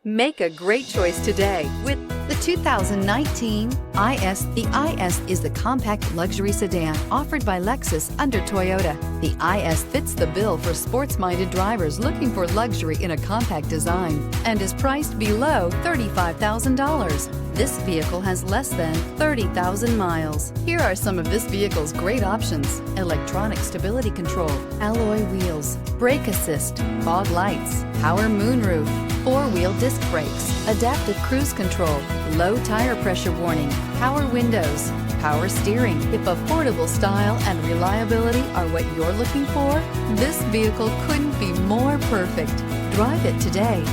Make a great choice today with the 2019 IS. The IS is the compact luxury sedan offered by Lexus under Toyota. The IS fits the bill for sports-minded drivers looking for luxury in a compact design and is priced below $35,000. This vehicle has less than 30,000 miles. Here are some of this vehicle's great options: electronic stability control, alloy wheels, brake assist, fog lights, power moonroof, four-wheel disc brakes, adaptive cruise control, low tire pressure warning, power windows, power steering. If affordable style and reliability are what you're looking for, this vehicle couldn't be more perfect. Drive it today.